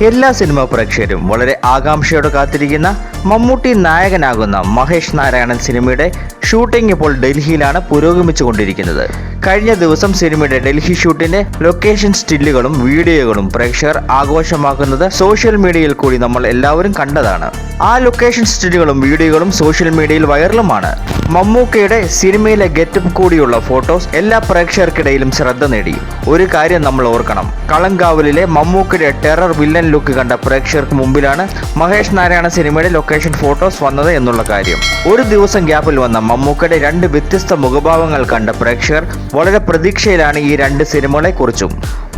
എല്ലാ സിനിമാ പ്രേക്ഷകരും വളരെ ആകാംക്ഷയോടെ കാത്തിരിക്കുന്ന മമ്മൂട്ടി നായകനാകുന്ന മഹേഷ് നാരായണൻ സിനിമയുടെ ഷൂട്ടിംഗ് ഇപ്പോൾ ഡൽഹിയിലാണ് പുരോഗമിച്ചുകൊണ്ടിരിക്കുന്നത്. കഴിഞ്ഞ ദിവസം സിനിമയുടെ ഡൽഹി ഷൂട്ടിന്റെ ലൊക്കേഷൻ സ്റ്റില്ലുകളും വീഡിയോകളും പ്രേക്ഷകർ ആഘോഷമാക്കുന്നത് സോഷ്യൽ മീഡിയയിൽ കൂടി നമ്മൾ എല്ലാവരും കണ്ടതാണ്. ആ ലൊക്കേഷൻ സ്റ്റില്ലുകളും വീഡിയോകളും സോഷ്യൽ മീഡിയയിൽ വൈറലുമാണ്. മമ്മൂക്കയുടെ സിനിമയിലെ ഗെറ്റപ്പ് കൂടിയുള്ള ഫോട്ടോസ് എല്ലാ പ്രേക്ഷകർക്കിടയിലും ശ്രദ്ധ നേടി. ഒരു കാര്യം നമ്മൾ ഓർക്കണം, കളങ്കാവലിലെ മമ്മൂക്കയുടെ ടെറർ വില്ലൻ ലുക്ക് കണ്ട പ്രേക്ഷകർക്ക് മുമ്പിലാണ് മഹേഷ് നാരായണ സിനിമയുടെ ലൊക്കേഷൻ ഫോട്ടോസ് വന്നത് എന്നുള്ള കാര്യം. ഒരു ദിവസം ഗ്യാപ്പിൽ വന്ന മമ്മൂക്കയുടെ രണ്ട് വ്യത്യസ്ത മുഖഭാവങ്ങൾ കണ്ട പ്രേക്ഷകർ വളരെ പ്രതീക്ഷയിലാണ് ഈ രണ്ട് സിനിമകളെ കുറിച്ചും.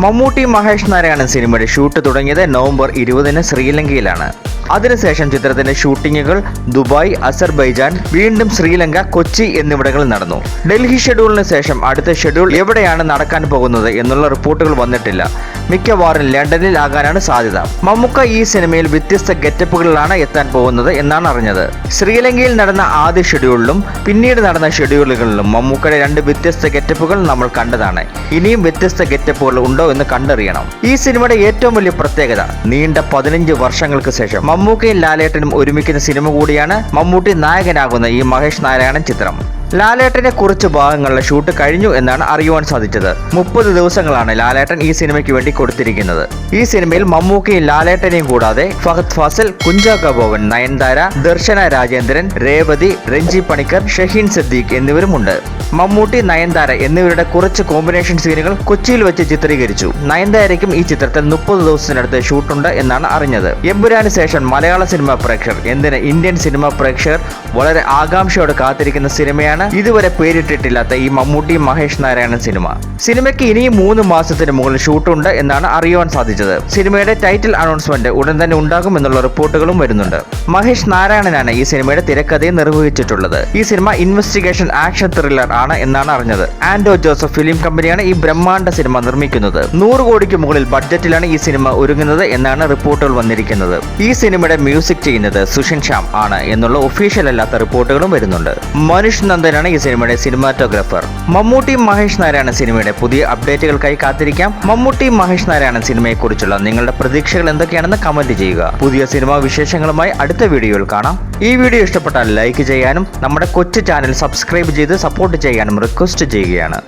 മമ്മൂട്ടി മഹേഷ് നാരായണൻ സിനിമയുടെ ഷൂട്ട് തുടങ്ങിയത് നവംബർ 20-ന് ശ്രീലങ്കയിലാണ്. അതിനുശേഷം ചിത്രത്തിന്റെ ഷൂട്ടിങ്ങുകൾ ദുബായ്, അസർബൈജാൻ, വീണ്ടും ശ്രീലങ്ക, കൊച്ചി എന്നിവിടങ്ങളിൽ നടന്നു. ഡൽഹി ഷെഡ്യൂളിന് ശേഷം അടുത്ത ഷെഡ്യൂൾ എവിടെയാണ് നടക്കാൻ പോകുന്നത് എന്നുള്ള റിപ്പോർട്ടുകൾ വന്നിട്ടില്ല. മിക്കവാറും ലണ്ടനിൽ ആകാനാണ് സാധ്യത. മമ്മൂക്ക ഈ സിനിമയിൽ വ്യത്യസ്ത ഗെറ്റപ്പുകളിലാണ് എത്താൻ പോകുന്നത് എന്നാണ് അറിഞ്ഞത്. ശ്രീലങ്കയിൽ നടന്ന ആദ്യ ഷെഡ്യൂളിലും പിന്നീട് നടന്ന ഷെഡ്യൂളുകളിലും മമ്മൂക്കയുടെ രണ്ട് വ്യത്യസ്ത ഗെറ്റപ്പുകൾ നമ്മൾ കണ്ടതാണ്. ഇനിയും വ്യത്യസ്ത ഗെറ്റപ്പുകൾ ഉണ്ടോ എന്ന് കണ്ടറിയണം. ഈ സിനിമയുടെ ഏറ്റവും വലിയ പ്രത്യേകത, നീണ്ട 15 വർഷങ്ങൾക്ക് ശേഷം മമ്മൂക്കയും ലാലേട്ടനും ഒരുമിക്കുന്ന സിനിമ കൂടിയാണ് മമ്മൂട്ടി നായകനാകുന്ന ഈ മഹേഷ് നാരായണൻ ചിത്രം. ലാലേട്ടന്റെ കുറച്ച് ഭാഗങ്ങളുടെ ഷൂട്ട് കഴിഞ്ഞു എന്നാണ് അറിയുവാൻ സാധിച്ചത്. 30 ദിവസങ്ങളാണ് ലാലേട്ടൻ ഈ സിനിമയ്ക്ക് വേണ്ടി കൊടുത്തിരിക്കുന്നത്. ഈ സിനിമയിൽ മമ്മൂക്കയും ലാലേട്ടനെയും കൂടാതെ ഫഹദ് ഫാസിൽ, കുഞ്ചാക്കോ ബോബൻ, നയൻതാര, ദർശന രാജേന്ദ്രൻ, രേവതി, രഞ്ജി പണിക്കർ, ഷഹീൻ സിദ്ദീഖ് എന്നിവരുമുണ്ട്. മമ്മൂട്ടി, നയൻതാര എന്നിവരുടെ കുറച്ച് കോമ്പിനേഷൻ സീനുകൾ കൊച്ചിയിൽ വെച്ച് ചിത്രീകരിച്ചു. നയൻതാരയ്ക്കും ഈ ചിത്രത്തിൽ 30 ദിവസത്തിനടുത്ത് ഷൂട്ടുണ്ട് എന്നാണ് അറിഞ്ഞത്. എമ്പുരാന് ശേഷം മലയാള സിനിമാ പ്രേക്ഷകർ, എന്തിന് ഇന്ത്യൻ സിനിമാ പ്രേക്ഷകർ വളരെ ആകാംക്ഷയോടെ കാത്തിരിക്കുന്ന സിനിമയാണ് ഇതുവരെ പേരിട്ടിട്ടില്ലാത്ത ഈ മമ്മൂട്ടി മഹേഷ് നാരായണൻ സിനിമ. സിനിമയ്ക്ക് ഇനിയും 3 മാസത്തിന് മുകളിൽ ഷൂട്ടുണ്ട് എന്നാണ് അറിയുവാൻ സാധിച്ചത്. സിനിമയുടെ ടൈറ്റിൽ അനൗൺസ്മെന്റ് ഉടൻ തന്നെ ഉണ്ടാകും എന്നുള്ള റിപ്പോർട്ടുകളും വരുന്നുണ്ട്. മഹേഷ് നാരായണനാണ് ഈ സിനിമയുടെ തിരക്കഥയും നിർവഹിച്ചിട്ടുള്ളത്. ഈ സിനിമ ഇൻവെസ്റ്റിഗേഷൻ ആക്ഷൻ ത്രില്ലർ ആണ് എന്നാണ് അറിഞ്ഞത്. ആൻഡോ ജോസഫ് ഫിലിം കമ്പനിയാണ് ഈ ബ്രഹ്മാണ്ഡ സിനിമ നിർമ്മിക്കുന്നത്. 100 കോടിക്ക് മുകളിൽ ബഡ്ജറ്റിലാണ് ഈ സിനിമ ഒരുങ്ങുന്നത് എന്നാണ് റിപ്പോർട്ടുകൾ വന്നിരിക്കുന്നത്. ഈ സിനിമയുടെ മ്യൂസിക് ചെയ്യുന്നത് സുഷിൻ ശ്യാം ആണ് എന്നുള്ള ഒഫീഷ്യൽ അല്ലാത്ത റിപ്പോർട്ടുകളും വരുന്നുണ്ട്. മനുഷ് നന്ദനാണ് ഈ സിനിമയുടെ സിനിമാറ്റോഗ്രാഫർ. മമ്മൂട്ടി മഹേഷ് നാരായണൻ സിനിമയുടെ പുതിയ അപ്ഡേറ്റുകൾക്കായി കാത്തിരിക്കാം. മമ്മൂട്ടി മഹേഷ് നാരായണൻ സിനിമയെ കുറിച്ചുള്ള നിങ്ങളുടെ പ്രതീക്ഷകൾ എന്തൊക്കെയാണെന്ന് കമന്റ് ചെയ്യുക. പുതിയ സിനിമാ വിശേഷങ്ങളുമായി അടുത്ത വീഡിയോയിൽ കാണാം. ഈ വീഡിയോ ഇഷ്ടപ്പെട്ടാൽ ലൈക്ക് ചെയ്യാനും നമ്മുടെ കൊച്ചു ചാനൽ സബ്സ്ക്രൈബ് ചെയ്ത് സപ്പോർട്ട് ചെയ്യാനും റിക്വസ്റ്റ് ചെയ്യുകയാണ്.